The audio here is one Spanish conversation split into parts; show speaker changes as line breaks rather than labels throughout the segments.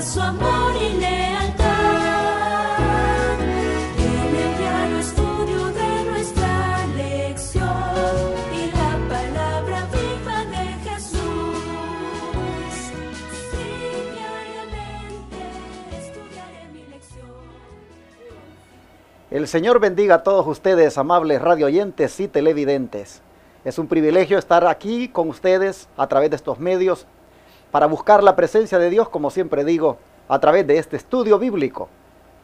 su amor y lealtad. En el diario estudio de nuestra lección y la palabra viva de Jesús. Sí, diariamente estudiaré mi lección.
El Señor bendiga a todos ustedes, amables radio oyentes y televidentes. Es un privilegio estar aquí con ustedes a través de estos medios para buscar la presencia de Dios, como siempre digo, a través de este estudio bíblico,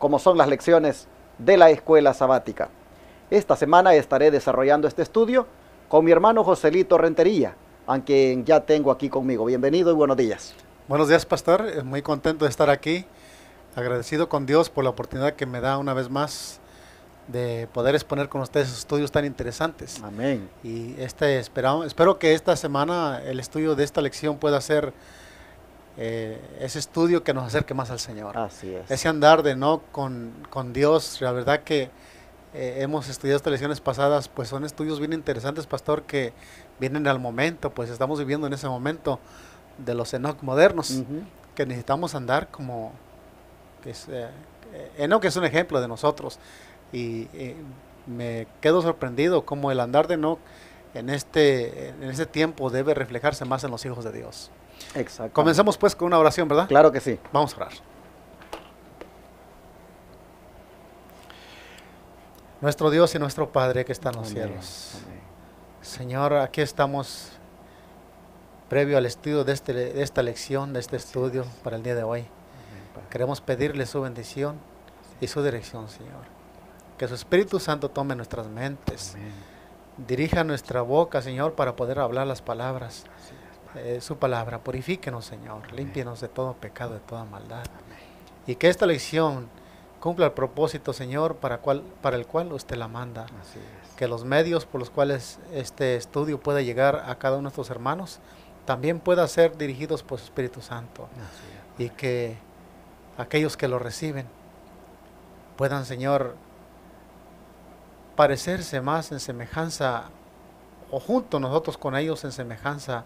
como son las lecciones de la escuela sabática. Esta semana estaré desarrollando este estudio con mi hermano Joselito Rentería, a quien ya tengo aquí conmigo. Bienvenido y buenos días.
Buenos días, pastor. Muy contento de estar aquí. Agradecido con Dios por la oportunidad que me da una vez más de poder exponer con ustedes estudios tan interesantes.
Amén.
Y espero que esta semana el estudio de esta lección pueda ser ese estudio que nos acerque más al Señor.
Así es.
Ese andar de no con Dios. La verdad que hemos estudiado estas lecciones pasadas, pues son estudios bien interesantes, pastor, que vienen al momento, pues estamos viviendo en ese momento de los Enoch modernos, que necesitamos andar como Enoch es un ejemplo de nosotros. Y me quedo sorprendido como el andar de Enoch en este tiempo debe reflejarse más en los hijos de Dios.
Exacto.
Comenzamos pues con una oración, ¿verdad?
Claro que sí.
Vamos a orar. Nuestro Dios y nuestro Padre que está en los cielos.
Amén.
Señor, aquí estamos previo al estudio de esta lección, de este estudio para el día de hoy. Queremos pedirle su bendición y su dirección, Señor. Que su Espíritu Santo tome nuestras mentes.
Amén.
Dirija nuestra boca, Señor, para poder hablar las palabras. Su palabra, purifíquenos, Señor.
Amén.
Límpienos de todo pecado, de toda maldad.
Amén.
Y que esta lección cumpla el propósito, Señor, para el cual usted la manda.
Así es.
Que los medios por los cuales este estudio pueda llegar a cada uno de nuestros hermanos también pueda ser dirigidos por su Espíritu Santo.
Así es.
Y que aquellos que lo reciben puedan, Señor, parecerse más en semejanza, o junto nosotros con ellos en semejanza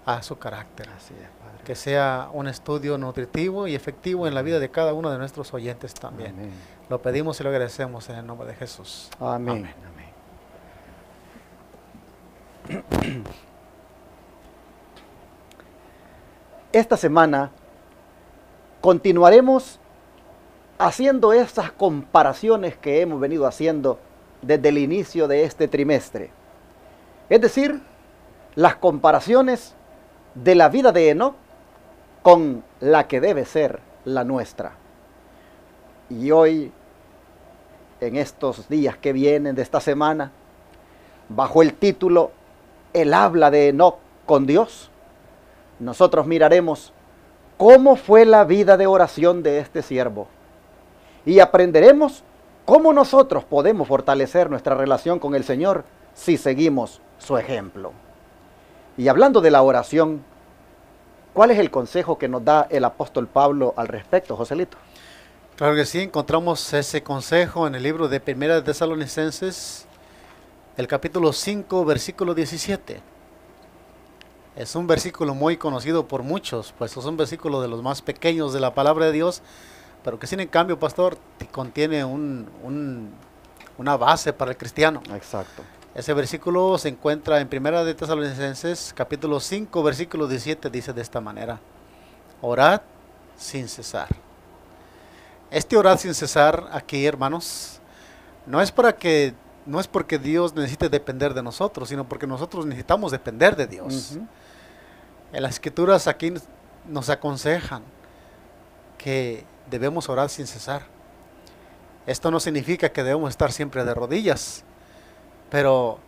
a su carácter.
Así es, Padre.
Que sea un estudio nutritivo y efectivo en la vida de cada uno de nuestros oyentes también.
Amén.
Lo pedimos y lo agradecemos en el nombre de Jesús.
Amén. Amén. Esta semana continuaremos haciendo estas comparaciones que hemos venido haciendo desde el inicio de este trimestre. Es decir, las comparaciones de la vida de Enoch con la que debe ser la nuestra. Y hoy, en estos días que vienen de esta semana, bajo el título El habla de Enoch con Dios, nosotros miraremos cómo fue la vida de oración de este siervo y aprenderemos cómo nosotros podemos fortalecer nuestra relación con el Señor si seguimos su ejemplo. Y hablando de la oración, ¿cuál es el consejo que nos da el apóstol Pablo al respecto, Joselito?
Claro que sí, encontramos ese consejo en el libro de Primera de Tesalonicenses, el capítulo 5, versículo 17. Es un versículo muy conocido por muchos, pues es un versículo de los más pequeños de la palabra de Dios, pero que sin en cambio, pastor, contiene una base para el cristiano.
Exacto.
Ese versículo se encuentra en Primera de Tesalonicenses, capítulo 5, versículo 17, dice de esta manera: orad sin cesar. Este orad sin cesar aquí, hermanos, no es porque Dios necesite depender de nosotros, sino porque nosotros necesitamos depender de Dios. En las Escrituras aquí nos aconsejan que debemos orar sin cesar. Esto no significa que debemos estar siempre de rodillas, pero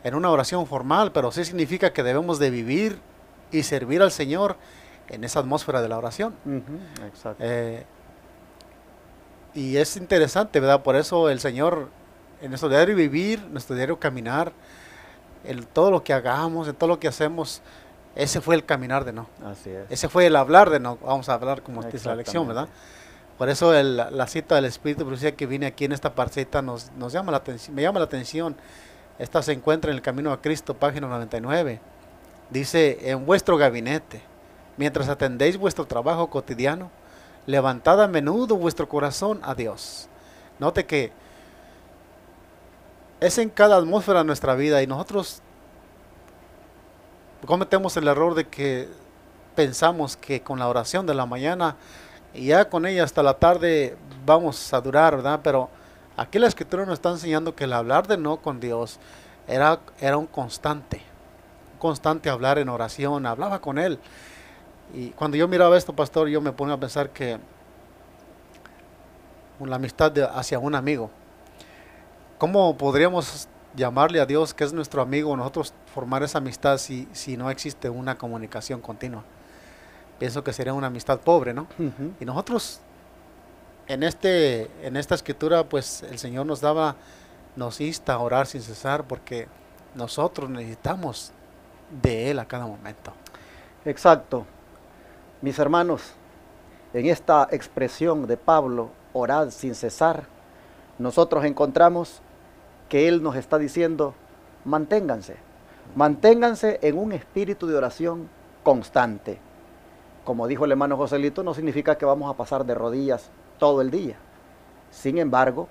en una oración formal, pero sí significa que debemos de vivir y servir al Señor en esa atmósfera de la oración.
Exacto.
Y es interesante, ¿verdad? Por eso el Señor, en nuestro diario vivir, nuestro diario caminar, en todo lo que hagamos, en todo lo que hacemos, ese fue el caminar de Enoch.
Así es.
Ese fue el hablar de Enoch. Vamos a hablar como dice la lección, ¿verdad? Por eso la cita del Espíritu Profecía que viene aquí en esta parcita nos llama la atención, me llama la atención. Esta se encuentra en el Camino a Cristo, página 99. Dice: en vuestro gabinete, mientras atendéis vuestro trabajo cotidiano, levantad a menudo vuestro corazón a Dios. Note que es en cada atmósfera de nuestra vida y nosotros cometemos el error de que pensamos que con la oración de la mañana y ya con ella hasta la tarde vamos a durar, ¿verdad? Pero aquí la Escritura nos está enseñando que el hablar de no con Dios era un constante hablar en oración, hablaba con Él. Y cuando yo miraba esto, pastor, yo me ponía a pensar que la amistad hacia un amigo, ¿cómo podríamos llamarle a Dios que es nuestro amigo, nosotros formar esa amistad si no existe una comunicación continua? Pienso que sería una amistad pobre, ¿no?
Ujú.
Y nosotros en esta escritura, pues el Señor nos insta a orar sin cesar, porque nosotros necesitamos de Él a cada momento.
Exacto. Mis hermanos, en esta expresión de Pablo, orad sin cesar, nosotros encontramos que Él nos está diciendo, manténganse en un espíritu de oración constante. Como dijo el hermano Joselito, no significa que vamos a pasar de rodillas todo el día. Sin embargo,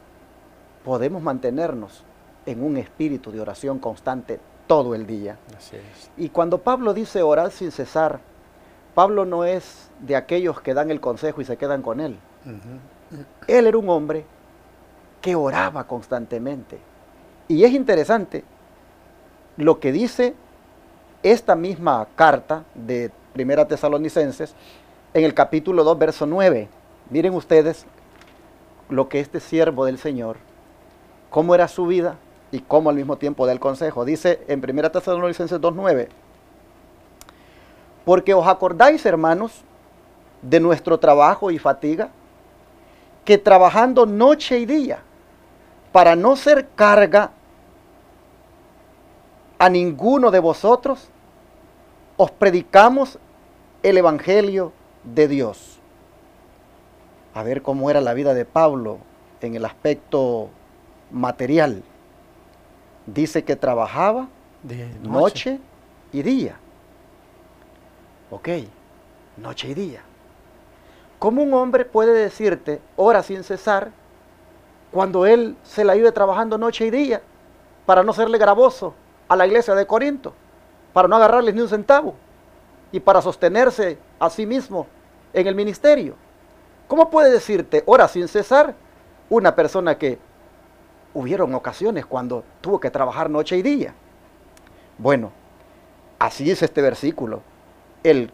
podemos mantenernos en un espíritu de oración constante todo el día.
Así es.
Y cuando Pablo dice orar sin cesar, Pablo no es de aquellos que dan el consejo y se quedan con él. Él era un hombre que oraba constantemente. Y es interesante lo que dice esta misma carta de Primera Tesalonicenses en el capítulo 2, verso 9. Miren ustedes lo que este siervo del Señor, cómo era su vida y cómo al mismo tiempo da el consejo. Dice en Primera Tesalonicenses 2:9, porque os acordáis, hermanos, de nuestro trabajo y fatiga, que trabajando noche y día, para no ser carga a ninguno de vosotros, os predicamos el Evangelio de Dios. A ver cómo era la vida de Pablo en el aspecto material. Dice que trabajaba
De
noche y día. Ok, noche y día. ¿Cómo un hombre puede decirte hora sin cesar cuando él se la vive trabajando noche y día para no serle gravoso a la iglesia de Corinto, para no agarrarles ni un centavo y para sostenerse a sí mismo en el ministerio? ¿Cómo puede decirte hora sin cesar una persona que hubieron ocasiones cuando tuvo que trabajar noche y día? Bueno, así es este versículo, el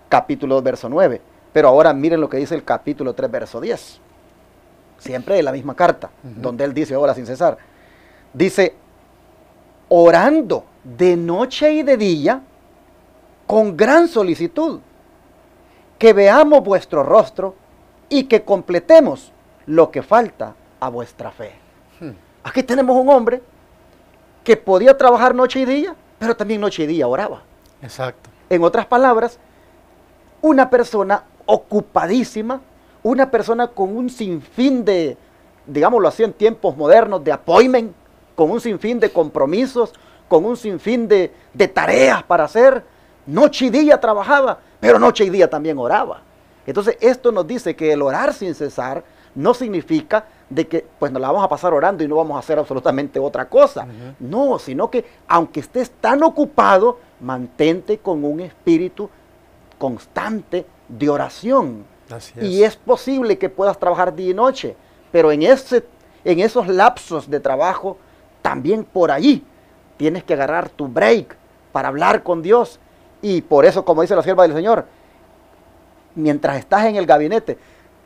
capítulo 2, verso 9. Pero ahora miren lo que dice el capítulo 3, verso 10. Siempre en la misma carta, donde él dice hora sin cesar. Dice, orando de noche y de día, con gran solicitud, que veamos vuestro rostro y que completemos lo que falta a vuestra fe. Aquí tenemos un hombre que podía trabajar noche y día, pero también noche y día oraba.
Exacto.
En otras palabras, una persona ocupadísima, una persona con un sinfín de, digámoslo así en tiempos modernos, de appointment, con un sinfín de compromisos, con un sinfín de tareas para hacer. Noche y día trabajaba, pero noche y día también oraba. Entonces esto nos dice que el orar sin cesar no significa de que pues nos la vamos a pasar orando y no vamos a hacer absolutamente otra cosa. No, sino que aunque estés tan ocupado, mantente con un espíritu constante de oración.
Así es.
Y es posible que puedas trabajar día y noche, pero en esos lapsos de trabajo, también por allí tienes que agarrar tu break para hablar con Dios. Y por eso, como dice la sierva del Señor, mientras estás en el gabinete,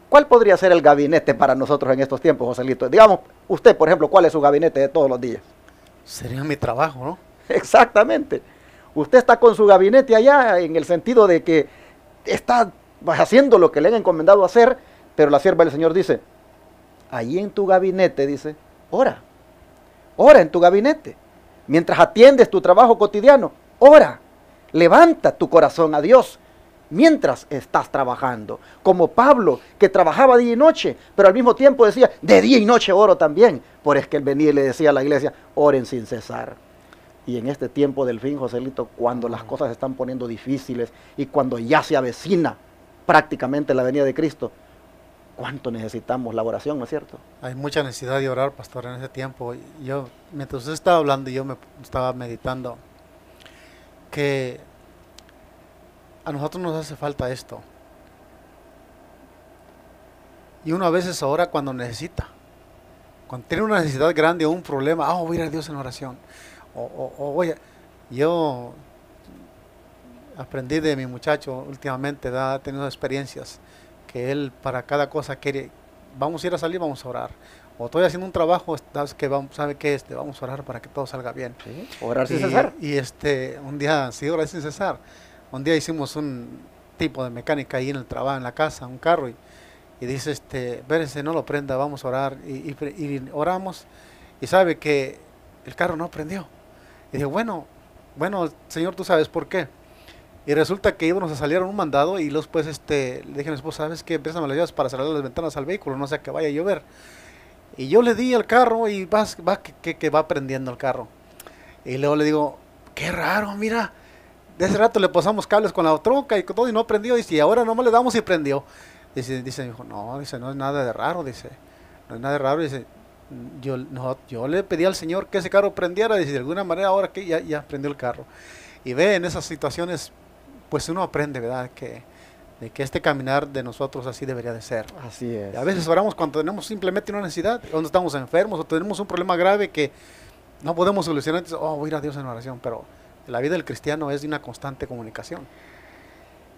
¿cuál podría ser el gabinete para nosotros en estos tiempos, Joselito? Digamos, usted, por ejemplo, ¿cuál es su gabinete de todos los días?
Sería mi trabajo, ¿no?
Exactamente. Usted está con su gabinete allá en el sentido de que está haciendo lo que le han encomendado hacer, pero la sierva del Señor dice, ahí en tu gabinete, dice, ora en tu gabinete. Mientras atiendes tu trabajo cotidiano, ora, levanta tu corazón a Dios mientras estás trabajando. Como Pablo, que trabajaba día y noche, pero al mismo tiempo decía, de día y noche oro también. Por es que él venía y le decía a la iglesia, oren sin cesar. Y en este tiempo del fin, Joselito, cuando las cosas se están poniendo difíciles y cuando ya se avecina prácticamente la venida de Cristo, ¿Cuánto necesitamos la oración, no es cierto?
Hay mucha necesidad de orar, pastor, en ese tiempo. Yo, mientras usted estaba hablando, yo me estaba meditando que a nosotros nos hace falta esto. Y uno a veces ora cuando necesita. Cuando tiene una necesidad grande o un problema, voy a ir a Dios en oración. Yo aprendí de mi muchacho últimamente, ha tenido experiencias, que él para cada cosa quiere, vamos a ir a salir, vamos a orar. O estoy haciendo un trabajo, ¿sabe qué? Vamos a orar para que todo salga bien.
¿Sí? Orar sin cesar.
Y un día, sí, orar sin cesar. Un día hicimos un tipo de mecánica ahí en el trabajo, en la casa, un carro, y dice, espérense, no lo prenda, vamos a orar. Y oramos, y sabe que el carro no prendió. Y digo, bueno, Señor, tú sabes por qué. Y resulta que íbamos a salir a un mandado, y luego pues le dije a mi esposa, ¿sabes qué? Empiezan las llaves para cerrar las ventanas al vehículo, no sea que vaya a llover. Y yo le di al carro, y que va prendiendo el carro. Y luego le digo, qué raro, mira, de hace rato le pasamos cables con la troca y todo, y no prendió. Y ahora nomás le damos y prendió. Dice mi hijo, no es nada de raro, no es nada de raro. Dice, yo le pedí al Señor que ese carro prendiera, dice, de alguna manera ahora que ya prendió el carro. Y ve, en esas situaciones, pues uno aprende, ¿verdad? De que este caminar de nosotros así debería de ser.
Así es.
A veces oramos cuando tenemos simplemente una necesidad, cuando estamos enfermos o tenemos un problema grave que no podemos solucionar. Entonces, voy a ir a Dios en oración, pero la vida del cristiano es de una constante comunicación.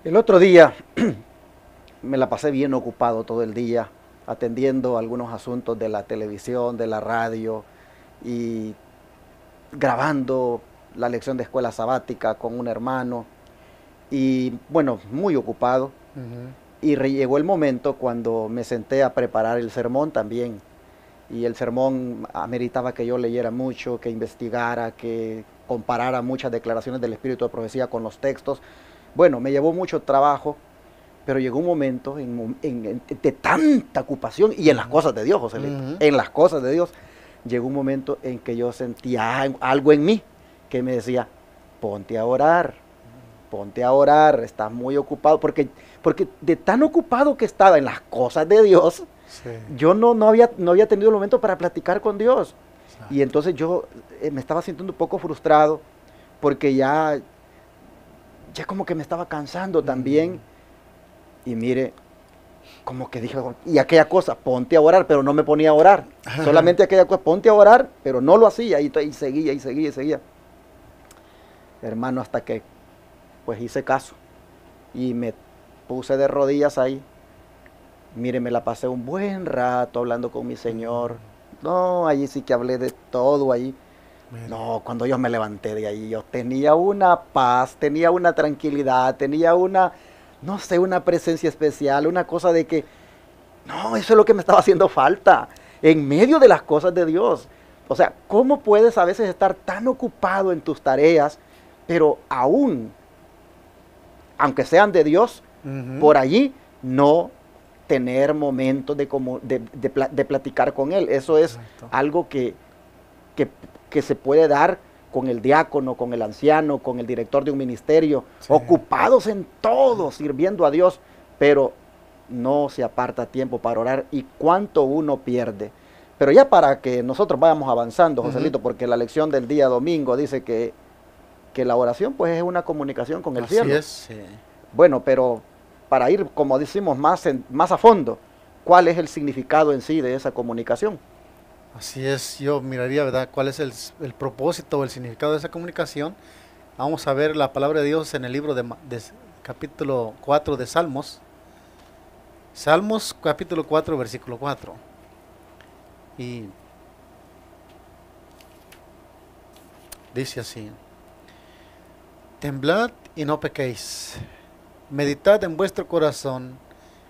El otro día me la pasé bien ocupado todo el día, atendiendo algunos asuntos de la televisión, de la radio, y grabando la lección de escuela sabática con un hermano, y bueno, muy ocupado. Y llegó el momento cuando me senté a preparar el sermón también, y el sermón ameritaba que yo leyera mucho, que investigara, que comparara muchas declaraciones del Espíritu de Profecía con los textos. Bueno, me llevó mucho trabajo, pero llegó un momento de tanta ocupación, y en las cosas de Dios, Joselito, en las cosas de Dios, llegó un momento en que yo sentía algo en mí que me decía, ponte a orar, estás muy ocupado, porque de tan ocupado que estaba en las cosas de Dios,
sí,
yo no había tenido el momento para platicar con Dios.
exacto.
Y entonces yo me estaba sintiendo un poco frustrado, porque ya como que me estaba cansando también. Y mire, como que dije, y aquella cosa, ponte a orar, pero no me ponía a orar. Solamente aquella cosa, ponte a orar, pero no lo hacía, y seguía. Hermano, hasta que pues hice caso y me puse de rodillas ahí. Mire, me la pasé un buen rato hablando con mi Señor. No, allí sí que hablé de todo ahí.
Mira.
No, cuando yo me levanté de ahí, yo tenía una paz, tenía una tranquilidad, tenía una, no sé, una presencia especial, una cosa de que, no, eso es lo que me estaba haciendo falta, en medio de las cosas de Dios. O sea, ¿cómo puedes a veces estar tan ocupado en tus tareas, pero aún, aunque sean de Dios, por allí no tener momentos de platicar con Él? Eso es
Exacto.
algo que se puede dar con el diácono, con el anciano, con el director de un ministerio,
Sí.
ocupados en todo, sirviendo a Dios, pero no se aparta tiempo para orar, y cuánto uno pierde. Pero ya para que nosotros vayamos avanzando, Joselito, porque la lección del día domingo dice que la oración pues es una comunicación con el
Así
cielo.
es, sí.
Bueno, pero para ir, como decimos, más a fondo, ¿cuál es el significado en sí de esa comunicación?
Así es, yo miraría, ¿verdad?, cuál es el propósito o el significado de esa comunicación. Vamos a ver la palabra de Dios en el libro de capítulo 4 de Salmos. Salmos capítulo 4, versículo 4. Y dice así: temblad y no pequéis, meditad en vuestro corazón,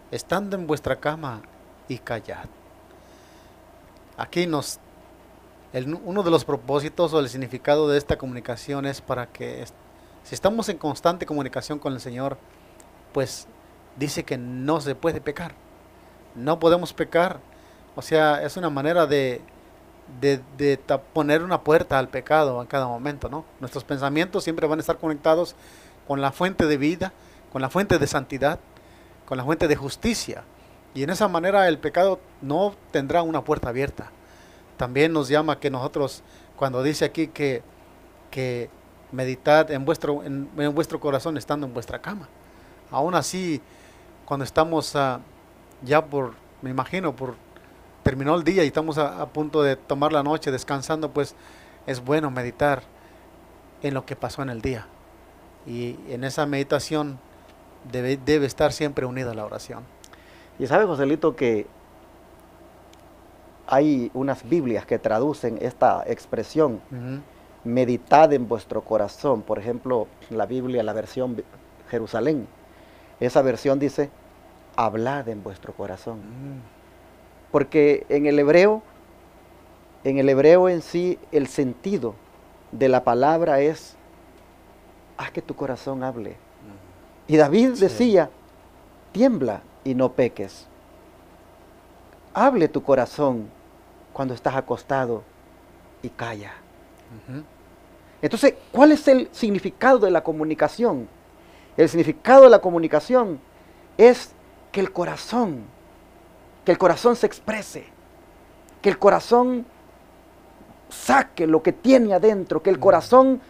estando en vuestra cama, y callad. Aquí uno de los propósitos o el significado de esta comunicación es para que, si estamos en constante comunicación con el Señor, pues dice que no se puede pecar, no podemos pecar. O sea, es una manera de poner una puerta al pecado en cada momento, ¿no? Nuestros pensamientos siempre van a estar conectados con la fuente de vida, con la fuente de santidad, con la fuente de justicia. Y en esa manera el pecado no tendrá una puerta abierta. También nos llama que nosotros, cuando dice aquí que meditad en vuestro corazón estando en vuestra cama. Aún así, cuando estamos ya me imagino, terminó el día y estamos a punto de tomar la noche descansando, pues es bueno meditar en lo que pasó en el día. Y en esa meditación debe estar siempre unida a la oración.
Y sabe, Joselito, que hay unas Biblias que traducen esta expresión,
Ujú.
meditad en vuestro corazón. Por ejemplo, la Biblia, la versión Jerusalén, esa versión dice, hablad en vuestro corazón. Porque en el hebreo en sí, el sentido de la palabra es, haz que tu corazón hable. Y David
Sí.
decía, tiembla y no peques. Hable tu corazón cuando estás acostado y calla.
Ujú.
Entonces, ¿cuál es el significado de la comunicación? El significado de la comunicación es que el corazón se exprese, que el corazón saque lo que tiene adentro, que el corazón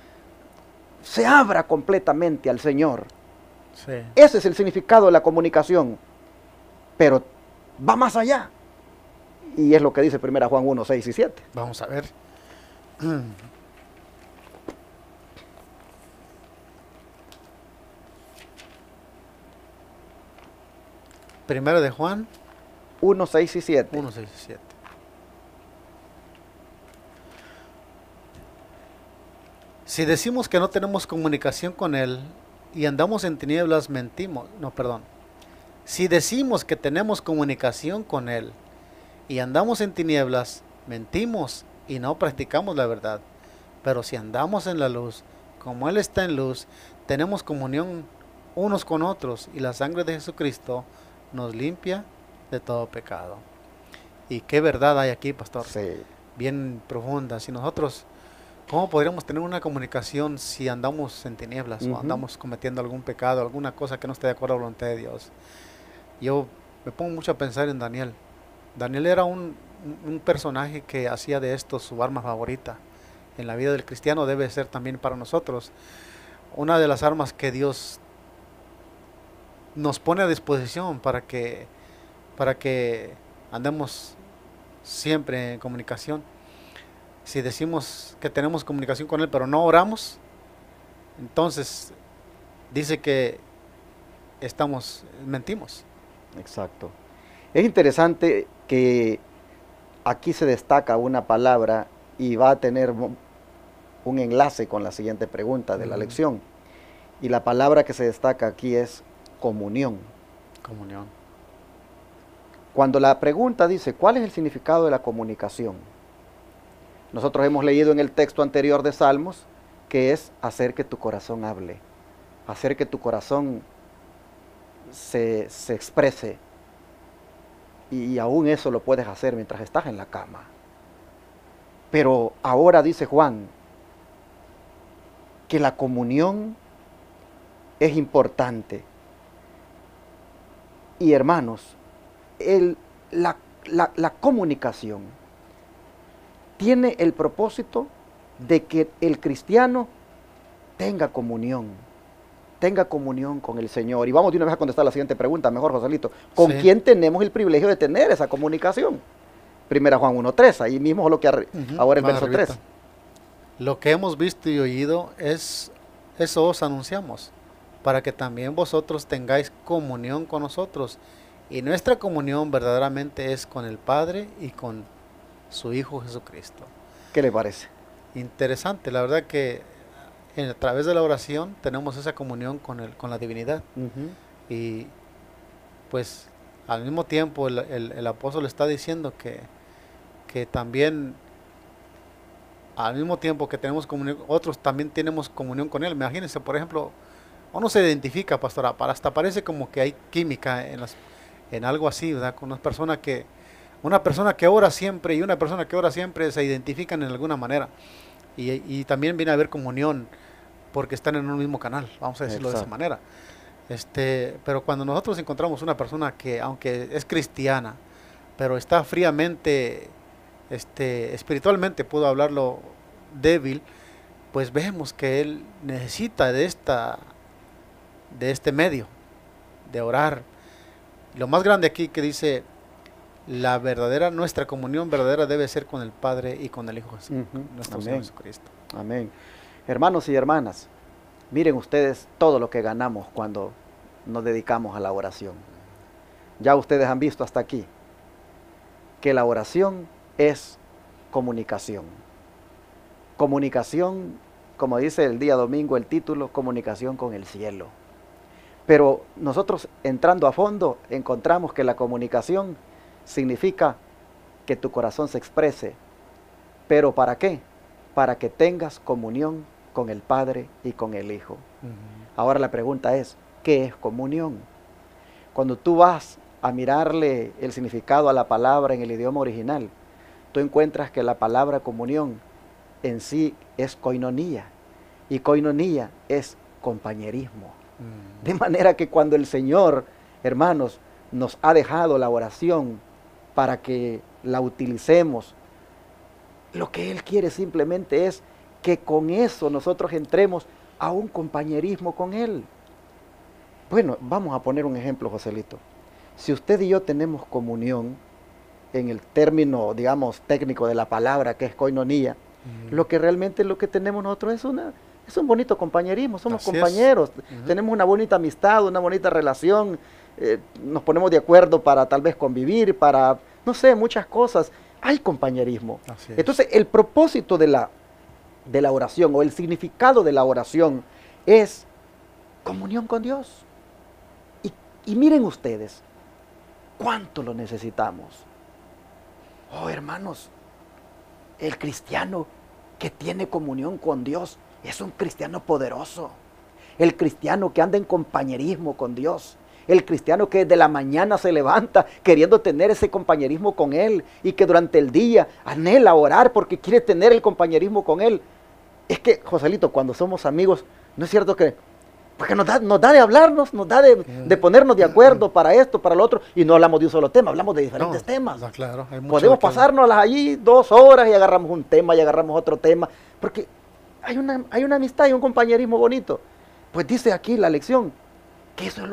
se abra completamente al Señor.
Sí.
Ese es el significado de la comunicación, pero va más allá. Y es lo que dice 1 Juan 1, 6 y 7.
Vamos a ver. Primero de Juan
1, 6 y 7.
1, 6 y 7. Si decimos que no tenemos comunicación con Él y andamos en tinieblas, mentimos. No, perdón. Si decimos que tenemos comunicación con Él y andamos en tinieblas, mentimos y no practicamos la verdad. Pero si andamos en la luz, como Él está en luz, tenemos comunión unos con otros y la sangre de Jesucristo nos limpia de todo pecado. Y qué verdad hay aquí, pastor.
Sí.
Bien profunda. Si nosotros, ¿cómo podríamos tener una comunicación si andamos en tinieblas o
Ujú.
andamos cometiendo algún pecado, alguna cosa que no esté de acuerdo a la voluntad de Dios? Yo me pongo mucho a pensar en Daniel. Daniel era un personaje que hacía de esto su arma favorita. En la vida del cristiano debe ser también para nosotros una de las armas que Dios nos pone a disposición para que andemos siempre en comunicación. Si decimos que tenemos comunicación con Él pero no oramos, entonces dice que mentimos.
Exacto. Es interesante que aquí se destaca una palabra y va a tener un enlace con la siguiente pregunta de la lección. Y la palabra que se destaca aquí es comunión.
Comunión.
Cuando la pregunta dice, ¿cuál es el significado de la comunicación? Nosotros hemos leído en el texto anterior de Salmos que es hacer que tu corazón hable, hacer que tu corazón se exprese. Y aún eso lo puedes hacer mientras estás en la cama. Pero ahora dice Juan que la comunión es importante. Y hermanos, la comunicación tiene el propósito de que el cristiano tenga comunión con el Señor. Y vamos de una vez a contestar la siguiente pregunta, mejor, Joselito. ¿Con
Sí.
quién tenemos el privilegio de tener esa comunicación? 1 Juan 1:3, ahí mismo es lo que ahora el
Más
verso
arribita.
3.
Lo que hemos visto y oído eso os anunciamos, para que también vosotros tengáis comunión con nosotros. Y nuestra comunión verdaderamente es con el Padre y con su Hijo Jesucristo.
¿Qué le parece?
Interesante, la verdad que a través de la oración tenemos esa comunión con la divinidad.
Ujú.
Y pues al mismo tiempo el apóstol está diciendo que también al mismo tiempo que tenemos comunión, otros también tenemos comunión con Él. Imagínense, por ejemplo, uno se identifica, pastora, hasta parece como que hay química en algo así, ¿verdad? Con una persona que ora siempre y una persona que ora siempre se identifican en alguna manera. Y también viene a haber comunión porque están en un mismo canal, vamos a decirlo de esa
Exacto.
manera. Pero cuando nosotros encontramos una persona que, aunque es cristiana, pero está fríamente, espiritualmente, puedo hablarlo, débil, pues vemos que él necesita de este medio, de orar. Lo más grande aquí que dice, nuestra comunión verdadera debe ser con el Padre y con el Hijo Jesús, nuestro Señor
Amén.
Jesucristo.
Amén. Hermanos y hermanas, miren ustedes todo lo que ganamos cuando nos dedicamos a la oración. Ya ustedes han visto hasta aquí que la oración es comunicación. Comunicación, como dice el día domingo el título, comunicación con el cielo. Pero nosotros entrando a fondo encontramos que la comunicación significa que tu corazón se exprese. ¿Pero para qué? Para que tengas comunión con el Padre y con el Hijo. Ahora la pregunta es, ¿qué es comunión? Cuando tú vas a mirarle el significado a la palabra en el idioma original, tú encuentras que la palabra comunión en sí es koinonía, y koinonía es compañerismo. De manera que cuando el Señor, hermanos, nos ha dejado la oración para que la utilicemos, lo que Él quiere simplemente es que con eso nosotros entremos a un compañerismo con Él. Bueno, vamos a poner un ejemplo, Joselito. Si usted y yo tenemos comunión, en el término, digamos, técnico de la palabra, que es koinonía, lo que realmente lo que tenemos nosotros es un bonito compañerismo, somos
Así
compañeros, tenemos una bonita amistad, una bonita relación, nos ponemos de acuerdo para tal vez convivir, para, no sé, muchas cosas. Hay compañerismo.
Así es.
Entonces, el propósito de la oración o el significado de la oración es comunión con Dios. Y miren ustedes, ¿cuánto lo necesitamos? Oh, hermanos, el cristiano que tiene comunión con Dios es un cristiano poderoso. El cristiano que anda en compañerismo con Dios. El cristiano que desde la mañana se levanta queriendo tener ese compañerismo con Él y que durante el día anhela orar porque quiere tener el compañerismo con Él. Es que, Joselito, cuando somos amigos, ¿no es cierto que porque nos da de hablarnos, nos da de ponernos de acuerdo para esto, para lo otro, y no hablamos de un solo tema, hablamos de diferentes temas.
Claro, hay mucho
Podemos pasárnoslas allí 2 horas y agarramos un tema y agarramos otro tema, porque hay una amistad, hay un compañerismo bonito. Pues dice aquí la lección, que eso es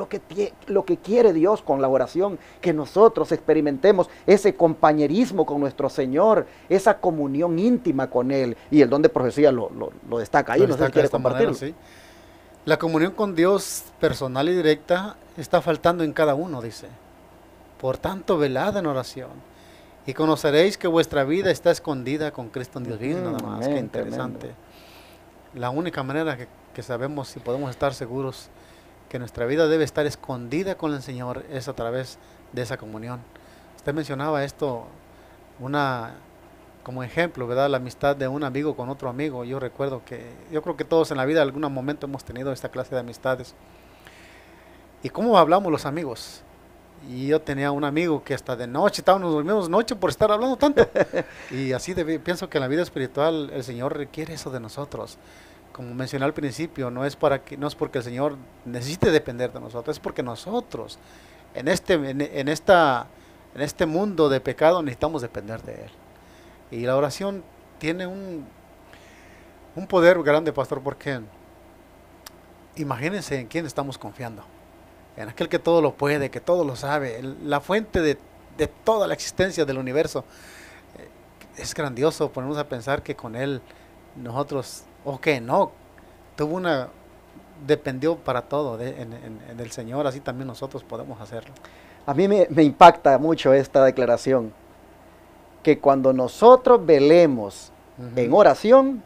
lo que quiere Dios con la oración, que nosotros experimentemos ese compañerismo con nuestro Señor, esa comunión íntima con Él, y el don de profecía lo destaca ahí, no sé si quiere compartirlo.
Sí. La comunión con Dios personal y directa está faltando en cada uno, dice. Por tanto, velad en oración. Y conoceréis que vuestra vida está escondida con Cristo en Dios. Bien, nada más, qué interesante. Tremendo. La única manera que sabemos y podemos estar seguros que nuestra vida debe estar escondida con el Señor es a través de esa comunión. Usted mencionaba esto, como ejemplo, ¿verdad? La amistad de un amigo con otro amigo. Yo creo que todos en la vida en algún momento hemos tenido esta clase de amistades. ¿Y cómo hablamos los amigos? Y yo tenía un amigo que hasta de noche, nos dormíamos noche por estar hablando tanto. Y así pienso que en la vida espiritual el Señor requiere eso de nosotros. Como mencioné al principio, no es porque el Señor necesite depender de nosotros, es porque nosotros en este mundo de pecado necesitamos depender de Él. Y la oración tiene un poder grande, pastor, porque imagínense en quién estamos confiando. En aquel que todo lo puede, que todo lo sabe, la fuente de toda la existencia del universo. Es grandioso ponernos a pensar que con Él nosotros, dependió para todo en el Señor, así también nosotros podemos hacerlo.
A mí me impacta mucho esta declaración, que cuando nosotros velemos en oración,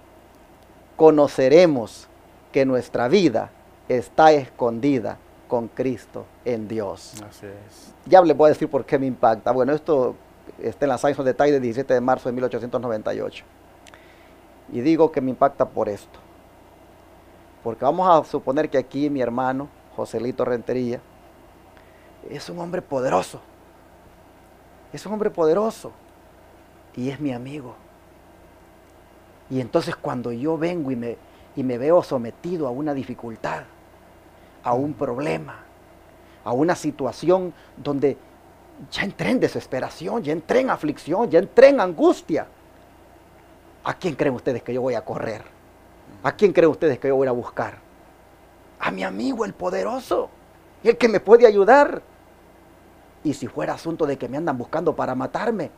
conoceremos que nuestra vida está escondida con Cristo en Dios.
Así es.
Ya les voy a decir por qué me impacta. Bueno, esto está en la Science of the Time del 17 de marzo de 1898. Y digo que me impacta por esto. Porque vamos a suponer que aquí mi hermano, Joselito Rentería, es un hombre poderoso. Es un hombre poderoso. Y es mi amigo. Y entonces cuando yo vengo y me veo sometido a una dificultad, a un problema, a una situación donde ya entré en desesperación, ya entré en aflicción, ya entré en angustia, ¿a quién creen ustedes que yo voy a correr? ¿A quién creen ustedes que yo voy a buscar? A mi amigo el poderoso, el que me puede ayudar. Y si fuera asunto de que me andan buscando para matarme,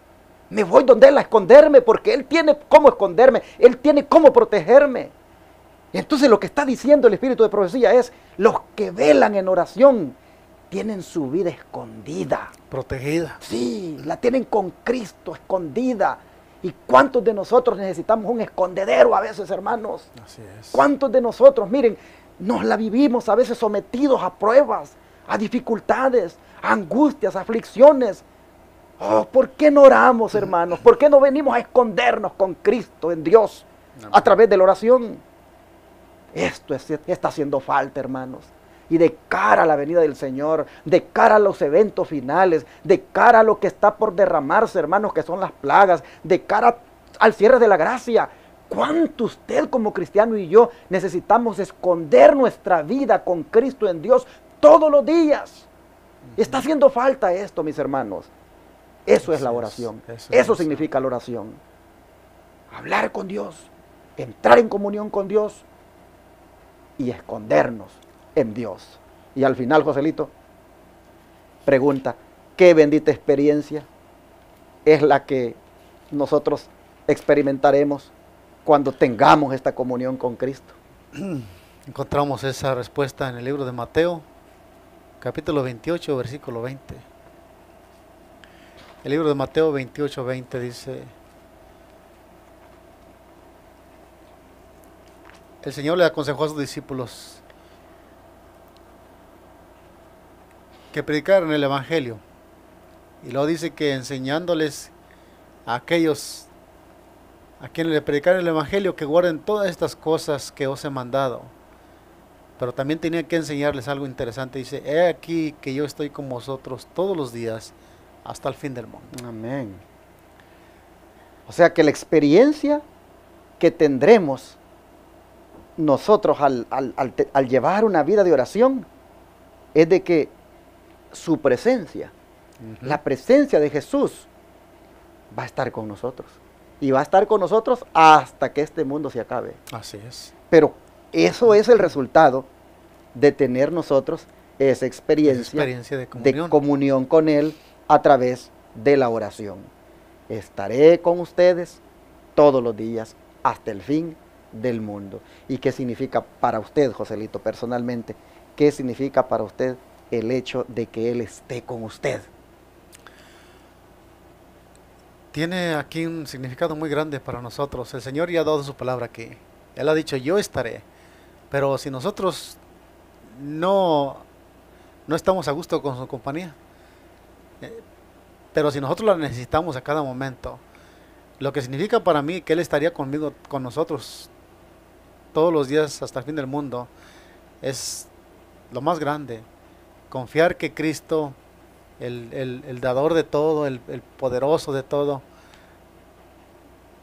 me voy donde él a esconderme, porque él tiene cómo esconderme, él tiene cómo protegerme. Y entonces lo que está diciendo el Espíritu de Profecía es, los que velan en oración tienen su vida escondida.
Protegida.
Sí, la tienen con Cristo escondida. ¿Y cuántos de nosotros necesitamos un escondedero a veces, hermanos?
Así es.
¿Cuántos de nosotros, miren, nos la vivimos a veces sometidos a pruebas, a dificultades, a angustias, a aflicciones? Oh, ¿por qué no oramos, hermanos? ¿Por qué no venimos a escondernos con Cristo en Dios a través de la oración? Esto está haciendo falta, hermanos. Y de cara a la venida del Señor, de cara a los eventos finales, de cara a lo que está por derramarse, hermanos, que son las plagas, de cara al cierre de la gracia, ¿cuánto usted como cristiano y yo necesitamos esconder nuestra vida con Cristo en Dios todos los días? Está haciendo falta esto, mis hermanos. Eso es la oración. Eso significa la oración. Hablar con Dios, entrar en comunión con Dios y escondernos en Dios. Y al final, Joselito, pregunta, ¿qué bendita experiencia es la que nosotros experimentaremos cuando tengamos esta comunión con Cristo?
Encontramos esa respuesta en el libro de Mateo, capítulo 28, versículo 20. El libro de Mateo 28, 20 dice: el Señor le aconsejó a sus discípulos que predicaran el Evangelio. Y luego dice que enseñándoles a aquellos a quienes le predicaran el Evangelio que guarden todas estas cosas que os he mandado. Pero también tenía que enseñarles algo interesante. Dice: he aquí que yo estoy con vosotros todos los días hasta el fin del mundo.
Amén. O sea que la experiencia que tendremos nosotros al llevar una vida de oración es de que su presencia, la presencia de Jesús, va a estar con nosotros. Y va a estar con nosotros hasta que este mundo se acabe.
Así es.
Pero eso es el resultado de tener nosotros esa experiencia de comunión con Él a través de la oración. Estaré con ustedes todos los días hasta el fin del mundo. ¿Y qué significa para usted, Joselito, personalmente? ¿Qué significa para usted el hecho de que Él esté con usted?
Tiene aquí un significado muy grande para nosotros. El Señor ya ha dado su palabra aquí. Él ha dicho: yo estaré. Pero si nosotros no estamos a gusto con su compañía, pero si nosotros la necesitamos a cada momento, lo que significa para mí que Él estaría conmigo, con nosotros todos los días hasta el fin del mundo, es lo más grande. Confiar que Cristo, el dador de todo, el poderoso de todo,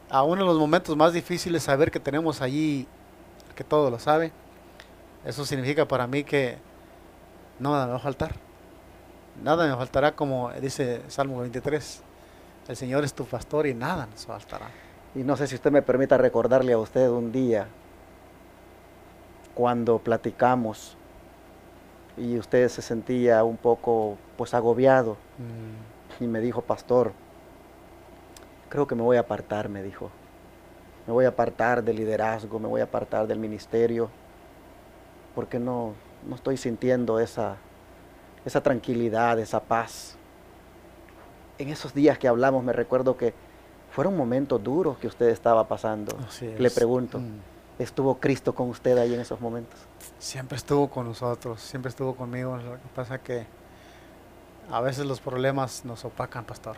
aún en los momentos más difíciles, saber que tenemos allí, que todo lo sabe, eso significa para mí que nada me va a faltar. Nada me faltará, como dice Salmo 23. El Señor es tu pastor y nada nos faltará.
Y no sé si usted me permita recordarle a usted un día cuando platicamos y usted se sentía un poco pues agobiado y me dijo: pastor, creo que me voy a apartar, me dijo. Me voy a apartar del liderazgo, me voy a apartar del ministerio, porque no estoy sintiendo esa tranquilidad, esa paz. En esos días que hablamos me recuerdo que fueron momentos duros que usted estaba pasando. Le pregunto, ¿estuvo Cristo con usted ahí en esos momentos?
Siempre estuvo con nosotros, siempre estuvo conmigo. Lo que pasa que a veces los problemas nos opacan, pastor.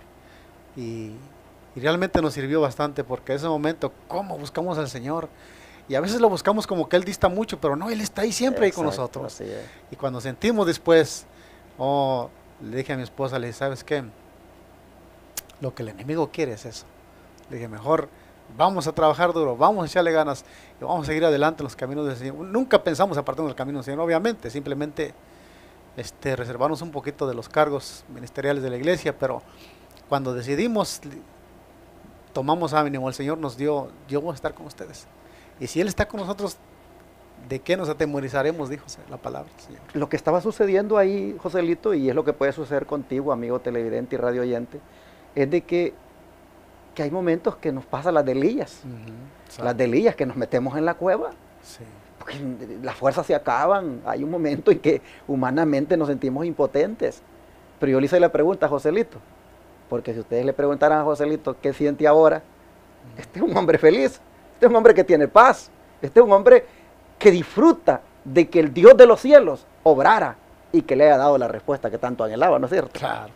Y realmente nos sirvió bastante, porque en ese momento, ¿cómo buscamos al Señor? Y a veces lo buscamos como que Él dista mucho, pero no, Él está ahí siempre. Exacto, ahí con nosotros.
Así es.
Y cuando sentimos después, le dije a mi esposa, le dije: ¿sabes qué? Lo que el enemigo quiere es eso. Le dije: mejor Vamos a trabajar duro, vamos a echarle ganas y vamos a seguir adelante en los caminos del Señor. Nunca pensamos apartarnos del camino del Señor, obviamente, simplemente reservarnos un poquito de los cargos ministeriales de la iglesia, pero cuando decidimos, tomamos ánimo, el Señor nos dio, yo voy a estar con ustedes. Y si Él está con nosotros, ¿de qué nos atemorizaremos? Dijo la palabra del Señor.
Lo que estaba sucediendo ahí, Joselito, y es lo que puede suceder contigo, amigo televidente y radio oyente, es de que hay momentos que nos pasan las delillas. Las delillas que nos metemos en la cueva.
Sí.
Porque las fuerzas se acaban. Hay un momento en que humanamente nos sentimos impotentes. Pero yo le hice la pregunta a Joselito, porque si ustedes le preguntaran a Joselito qué siente ahora, este es un hombre feliz, este es un hombre que tiene paz, este es un hombre que disfruta de que el Dios de los cielos obrara y que le haya dado la respuesta que tanto anhelaba, ¿no es cierto?
Claro,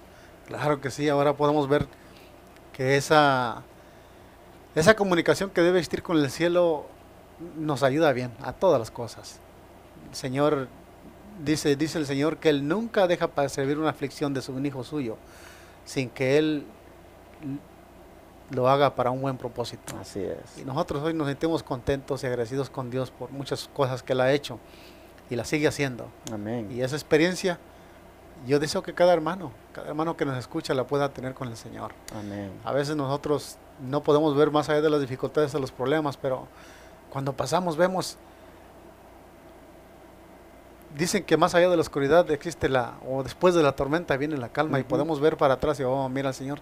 claro que sí. Ahora podemos ver que esa comunicación que debe existir con el cielo nos ayuda bien a todas las cosas. El Señor, dice el Señor que Él nunca deja para servir una aflicción de un hijo suyo sin que Él lo haga para un buen propósito.
Así es.
Y nosotros hoy nos sentimos contentos y agradecidos con Dios por muchas cosas que Él ha hecho y la sigue haciendo.
Amén.
Y esa experiencia, yo deseo que cada hermano que nos escucha la pueda tener con el Señor.
Amén.
A veces nosotros no podemos ver más allá de las dificultades, de los problemas, pero cuando pasamos vemos, dicen que más allá de la oscuridad existe o después de la tormenta viene la calma, y podemos ver para atrás y mira, el Señor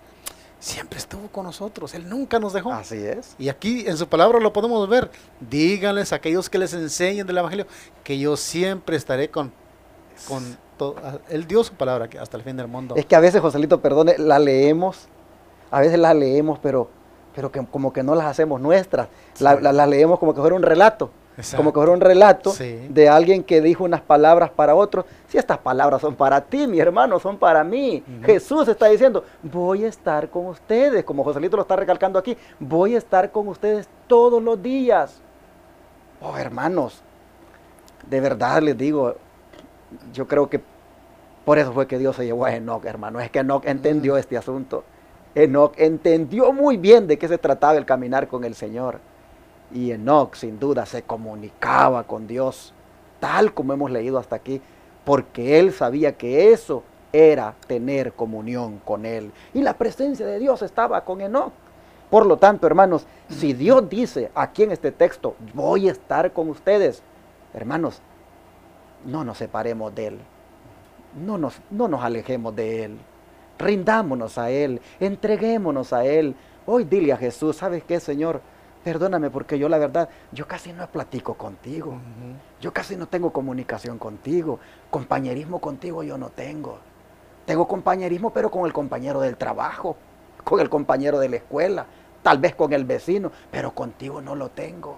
siempre estuvo con nosotros, Él nunca nos dejó.
Así es.
Y aquí en su palabra lo podemos ver. Díganles a aquellos que les enseñen del Evangelio que yo siempre estaré con todo. Él dio su palabra hasta el fin del mundo.
Es que a veces, Joselito, perdone, la leemos, pero que como que no las hacemos nuestras.
Sí.
Las leemos como que fuera un relato.
Exacto.
Como que fuera un relato
Sí.
de alguien que dijo unas palabras para otro. Si estas palabras son para ti, mi hermano, son para mí. Jesús está diciendo, voy a estar con ustedes, como Joselito lo está recalcando aquí, voy a estar con ustedes todos los días. Oh, hermanos, de verdad les digo, yo creo que por eso fue que Dios se llevó a Enoc, hermano. Es que Enoc entendió este asunto. Enoc entendió muy bien de qué se trataba el caminar con el Señor. Y Enoc, sin duda, se comunicaba con Dios, tal como hemos leído hasta aquí, porque él sabía que eso era tener comunión con Él. Y la presencia de Dios estaba con Enoc. Por lo tanto, hermanos, si Dios dice aquí en este texto, voy a estar con ustedes, hermanos, no nos separemos de Él. No nos alejemos de Él. Rindámonos a Él, entreguémonos a Él. Hoy dile a Jesús, ¿sabes qué, Señor? Perdóname porque yo la verdad, yo casi no platico contigo. Yo casi no tengo comunicación contigo. Compañerismo contigo yo no tengo. Tengo compañerismo pero con el compañero del trabajo, con el compañero de la escuela, tal vez con el vecino, pero contigo no lo tengo.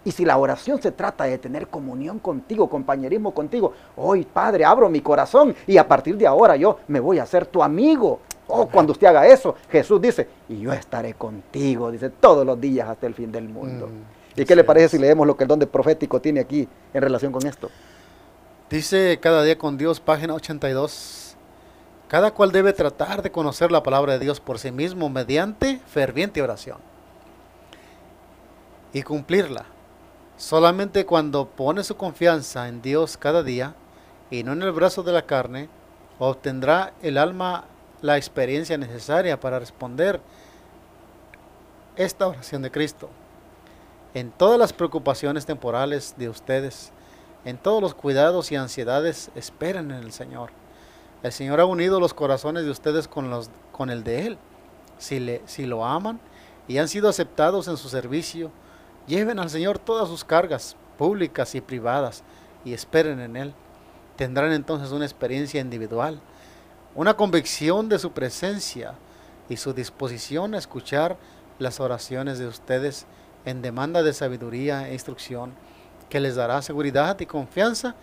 Y si la oración se trata de tener comunión contigo, compañerismo contigo, hoy, Padre, abro mi corazón y a partir de ahora yo me voy a hacer tu amigo. Oh, cuando usted haga eso, Jesús dice, y yo estaré contigo, dice, todos los días hasta el fin del mundo. ¿Y qué le parece si leemos lo que el don de profético tiene aquí en relación con esto?
Dice Cada día con Dios, página 82. Cada cual debe tratar de conocer la palabra de Dios por sí mismo mediante ferviente oración y cumplirla. Solamente cuando pone su confianza en Dios cada día y no en el brazo de la carne, obtendrá el alma la experiencia necesaria para responder esta oración de Cristo. En todas las preocupaciones temporales de ustedes, en todos los cuidados y ansiedades, esperen en el Señor. El Señor ha unido los corazones de ustedes con el de Él. Si lo aman y han sido aceptados en su servicio, lleven al Señor todas sus cargas, públicas y privadas, y esperen en Él. Tendrán entonces una experiencia individual, una convicción de su presencia y su disposición a escuchar las oraciones de ustedes en demanda de sabiduría e instrucción, que les dará seguridad y confianza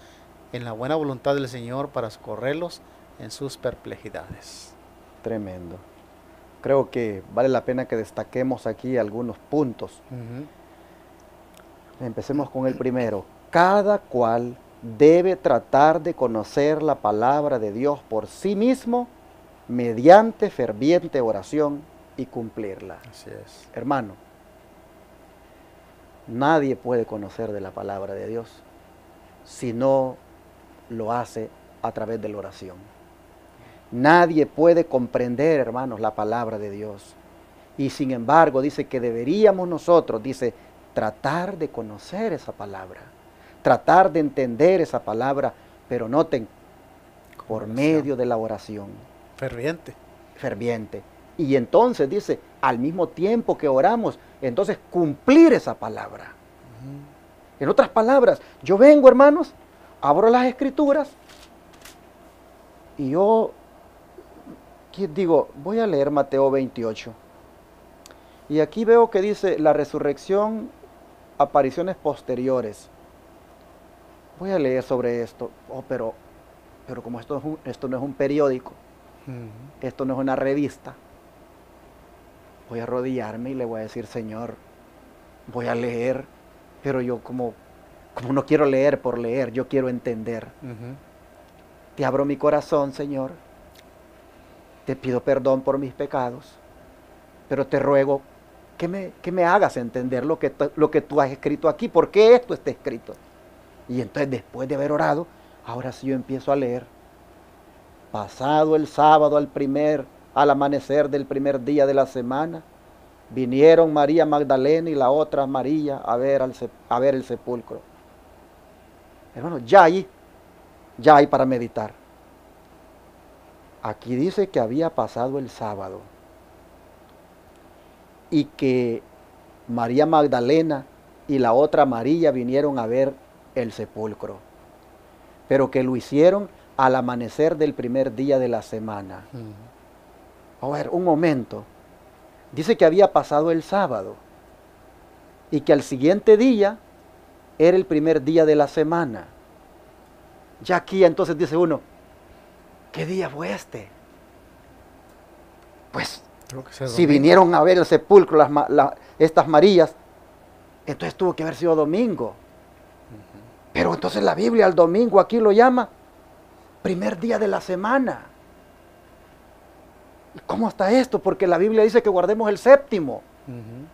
en la buena voluntad del Señor para socorrerlos en sus perplejidades.
Tremendo. Creo que vale la pena que destaquemos aquí algunos puntos. Empecemos con el primero. Cada cual debe tratar de conocer la palabra de Dios por sí mismo mediante ferviente oración y cumplirla.
Así es.
Hermano, Nadie puede conocer de la palabra de Dios si no lo hace a través de la oración. Nadie puede comprender, hermanos, la palabra de Dios. Y sin embargo, dice que deberíamos nosotros, dice, tratar de conocer esa palabra, tratar de entender esa palabra, pero noten, por medio de la oración.
Ferviente.
Ferviente. Y entonces dice, al mismo tiempo que oramos, entonces cumplir esa palabra. En otras palabras, yo vengo, hermanos, abro las escrituras y yo digo, voy a leer Mateo 28. Y aquí veo que dice la resurrección, apariciones posteriores. Voy a leer sobre esto. Oh, pero como esto no es un periódico, esto no es una revista, voy a arrodillarme y le voy a decir, Señor, voy a leer, pero yo como no quiero leer por leer, yo quiero entender. Te abro mi corazón, Señor, te pido perdón por mis pecados, pero te ruego que me hagas entender lo que tú has escrito aquí, por qué esto está escrito. Y entonces después de haber orado, ahora sí yo empiezo a leer. Pasado el sábado al amanecer del primer día de la semana, vinieron María Magdalena y la otra María a ver el sepulcro. Hermano, ya hay para meditar. Aquí dice que había pasado el sábado y que María Magdalena y la otra María vinieron a ver el sepulcro, pero que lo hicieron al amanecer del primer día de la semana. A ver, un momento. Dice que había pasado el sábado y que al siguiente día era el primer día de la semana. Ya aquí entonces dice uno, ¿qué día fue este? Pues, si vinieron a ver el sepulcro estas Marías, entonces tuvo que haber sido domingo. Pero entonces la Biblia al domingo aquí lo llama primer día de la semana. ¿Y cómo está esto? Porque la Biblia dice que guardemos el séptimo.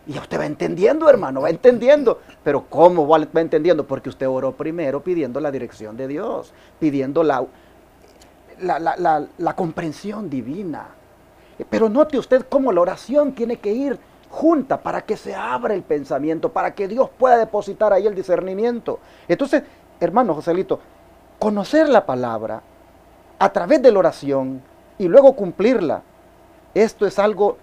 Y usted va entendiendo, hermano, va entendiendo. Pero ¿cómo va entendiendo? Porque usted oró primero pidiendo la dirección de Dios, pidiendo la comprensión divina. Pero note usted cómo la oración tiene que ir junta para que se abra el pensamiento, para que Dios pueda depositar ahí el discernimiento. Entonces, hermano Joselito, conocer la palabra a través de la oración y luego cumplirla, esto es algo,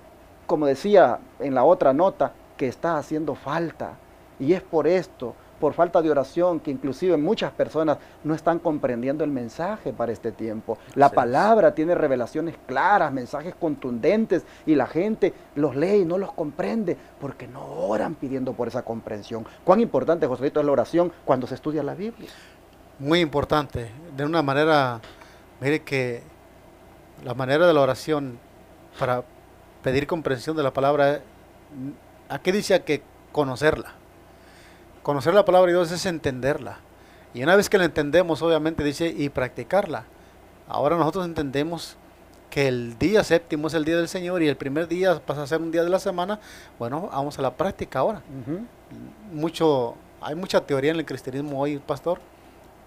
como decía en la otra nota, que está haciendo falta. Y es por esto, por falta de oración, que inclusive muchas personas no están comprendiendo el mensaje para este tiempo. La palabra tiene revelaciones claras, mensajes contundentes, y la gente los lee y no los comprende porque no oran pidiendo por esa comprensión. ¿Cuán importante, Joselito, es la oración cuando se estudia la Biblia?
Muy importante. De una manera, mire que la manera de la oración para pedir comprensión de la palabra, aquí dice que conocerla. Conocer la palabra de Dios es entenderla. Y una vez que la entendemos, obviamente dice, y practicarla. Ahora nosotros entendemos que el día séptimo es el día del Señor y el primer día pasa a ser un día de la semana. Bueno, vamos a la práctica ahora. Hay mucha teoría en el cristianismo hoy, pastor,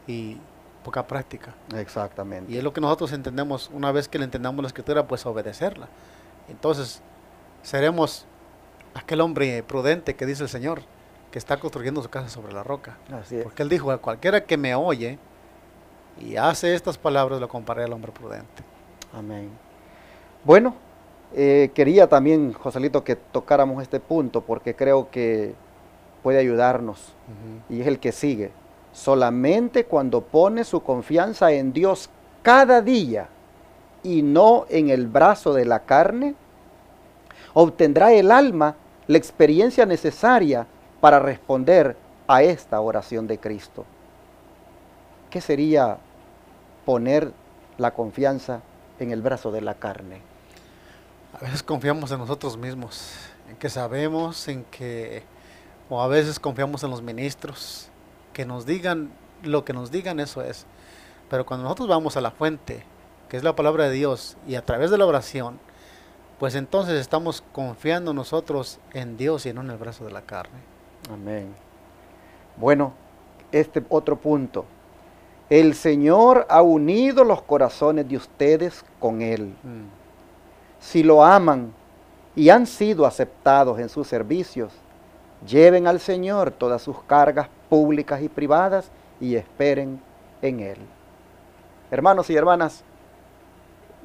y poca práctica.
Exactamente.
Y es lo que nosotros entendemos. Una vez que le entendamos la escritura, pues obedecerla. Entonces, seremos aquel hombre prudente que dice el Señor, que está construyendo su casa sobre la roca.
Así es.
Porque Él dijo, a cualquiera que me oye y hace estas palabras, lo compararé al hombre prudente.
Amén. Bueno, quería también, Joselito, que tocáramos este punto, porque creo que puede ayudarnos, y es el que sigue. Solamente cuando pone su confianza en Dios cada día y no en el brazo de la carne, obtendrá el alma la experiencia necesaria para responder a esta oración de Cristo. ¿Qué sería poner la confianza en el brazo de la carne?
A veces confiamos en nosotros mismos, en que sabemos, o a veces confiamos en los ministros, que nos digan lo que nos digan, eso es. Pero cuando nosotros vamos a la fuente, que es la palabra de Dios, y a través de la oración, pues entonces estamos confiando nosotros en Dios y no en el brazo de la carne.
Amén. Bueno, este otro punto. El Señor ha unido los corazones de ustedes con Él. Si lo aman y han sido aceptados en sus servicios, lleven al Señor todas sus cargas públicas y privadas y esperen en Él. Hermanos y hermanas,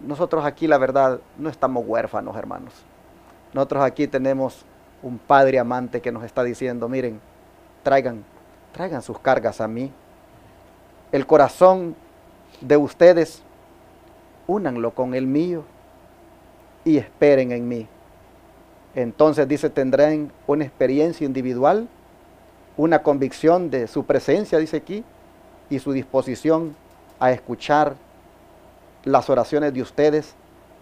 nosotros aquí la verdad no estamos huérfanos, hermanos. Nosotros aquí tenemos un Padre amante que nos está diciendo, miren, traigan sus cargas a mí. El corazón de ustedes, únanlo con el mío y esperen en mí. Entonces dice, tendrán una experiencia individual, una convicción de su presencia, dice aquí, y su disposición a escuchar las oraciones de ustedes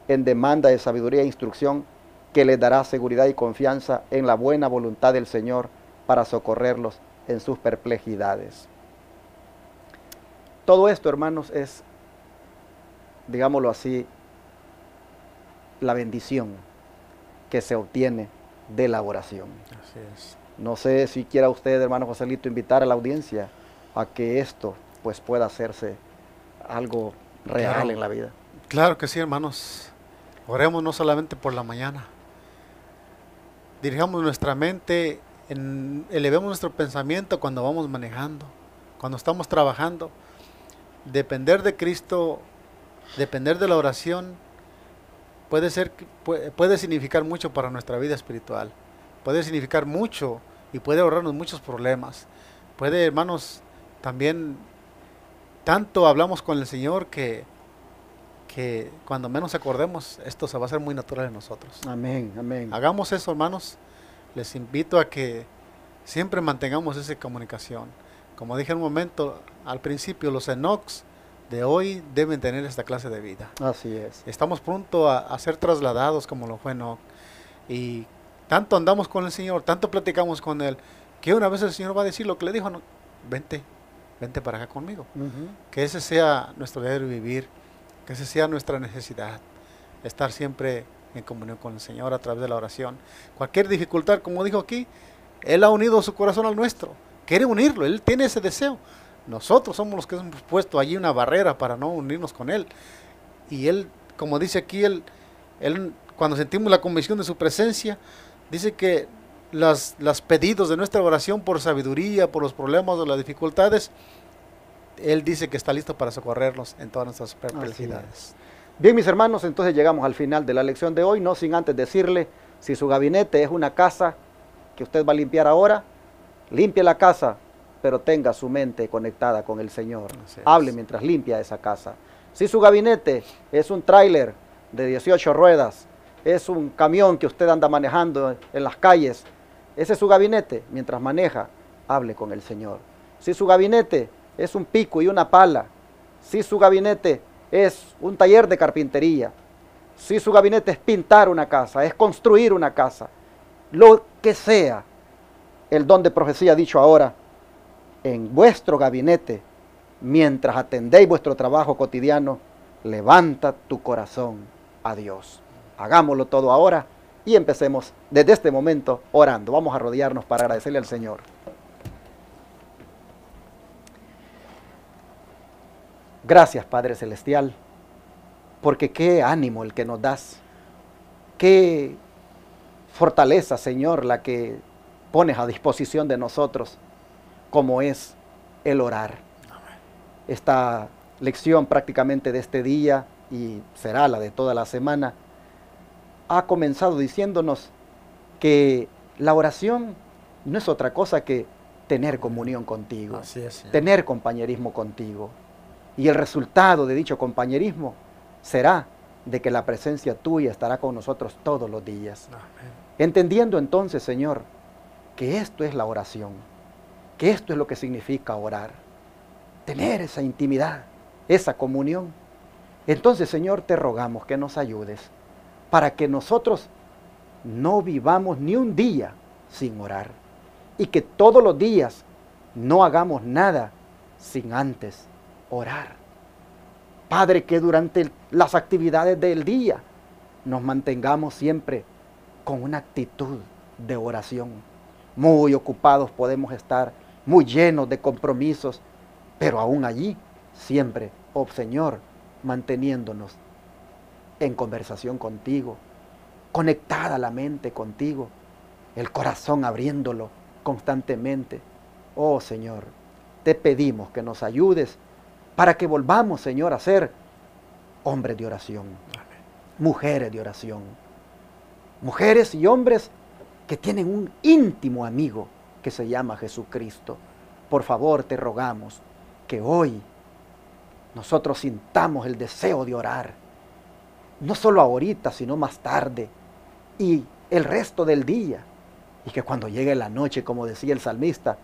en demanda de sabiduría e instrucción que les dará seguridad y confianza en la buena voluntad del Señor para socorrerlos en sus perplejidades. Todo esto, hermanos, es, digámoslo así, la bendición que se obtiene de la oración.
Así es.
No sé si quiera usted, hermano Joselito, invitar a la audiencia a que esto pues pueda hacerse algo real
Claro.
en la vida.
Claro que sí, hermanos. Oremos no solamente por la mañana. Dirijamos nuestra mente, elevemos nuestro pensamiento cuando vamos manejando, cuando estamos trabajando. Depender de Cristo, depender de la oración, puede significar mucho para nuestra vida espiritual. Puede significar mucho y puede ahorrarnos muchos problemas. Puede, hermanos, también tanto hablamos con el Señor que cuando menos acordemos, esto se va a hacer muy natural en nosotros.
Amén, amén.
Hagamos eso, hermanos. Les invito a que siempre mantengamos esa comunicación. Como dije en un momento al principio, los Enocs de hoy deben tener esta clase de vida.
Así es.
Estamos pronto a ser trasladados como lo fue Enoc. Y tanto andamos con el Señor, tanto platicamos con Él, que una vez el Señor va a decir lo que le dijo, no, vente para acá conmigo. Que ese sea nuestro diario vivir, que esa sea nuestra necesidad, estar siempre en comunión con el Señor a través de la oración. Cualquier dificultad, como dijo aquí, Él ha unido su corazón al nuestro, quiere unirlo, Él tiene ese deseo. Nosotros somos los que hemos puesto allí una barrera para no unirnos con Él. Y Él, como dice aquí, él cuando sentimos la convicción de su presencia, dice que los pedidos de nuestra oración por sabiduría, por los problemas o las dificultades, Él dice que está listo para socorrernos en todas nuestras perplejidades.
Bien, mis hermanos, entonces llegamos al final de la lección de hoy, no sin antes decirle, si su gabinete es una casa que usted va a limpiar ahora, limpie la casa, pero tenga su mente conectada con el Señor. Hable mientras limpia esa casa. Si su gabinete es un tráiler de 18 ruedas, es un camión que usted anda manejando en las calles, ese es su gabinete, mientras maneja, hable con el Señor. Si su gabinete es un pico y una pala, si su gabinete es un taller de carpintería, si su gabinete es pintar una casa, es construir una casa, lo que sea, el don de profecía dicho ahora, en vuestro gabinete, mientras atendéis vuestro trabajo cotidiano, levanta tu corazón a Dios. Hagámoslo todo ahora y empecemos desde este momento orando. Vamos a arrodillarnos para agradecerle al Señor. Gracias, Padre Celestial, porque qué ánimo el que nos das, qué fortaleza, Señor, la que pones a disposición de nosotros, como es el orar. Esta lección prácticamente de este día, y será la de toda la semana, ha comenzado diciéndonos que la oración no es otra cosa que tener comunión contigo,
Así es, Señor.
tener compañerismo contigo. Y el resultado de dicho compañerismo será de que la presencia tuya estará con nosotros todos los días.
Amén.
Entendiendo entonces, Señor, que esto es la oración, que esto es lo que significa orar, tener esa intimidad, esa comunión. Entonces, Señor, te rogamos que nos ayudes para que nosotros no vivamos ni un día sin orar y que todos los días no hagamos nada sin antes orar. Padre, que durante las actividades del día nos mantengamos siempre con una actitud de oración. Muy ocupados podemos estar muy llenos de compromisos, pero aún allí, siempre, oh Señor, manteniéndonos en conversación contigo, conectada la mente contigo, el corazón abriéndolo constantemente. Oh Señor, te pedimos que nos ayudes para que volvamos, Señor, a ser hombres de oración, mujeres de oración, mujeres y hombres que tienen un íntimo amigo que se llama Jesucristo. Por favor, te rogamos que hoy nosotros sintamos el deseo de orar, no solo ahorita, sino más tarde y el resto del día, y que cuando llegue la noche, como decía el salmista,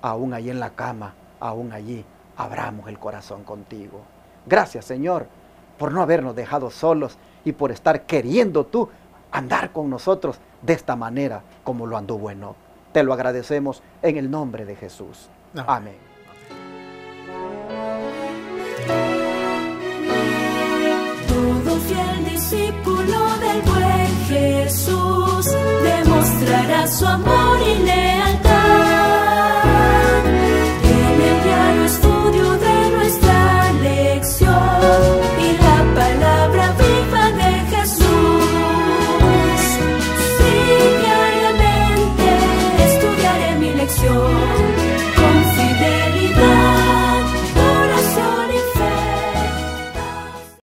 aún allí en la cama, aún allí, abramos el corazón contigo. Gracias, Señor, por no habernos dejado solos y por estar queriendo tú andar con nosotros de esta manera como lo anduvo Enoc. Te lo agradecemos en el nombre de Jesús. Amén.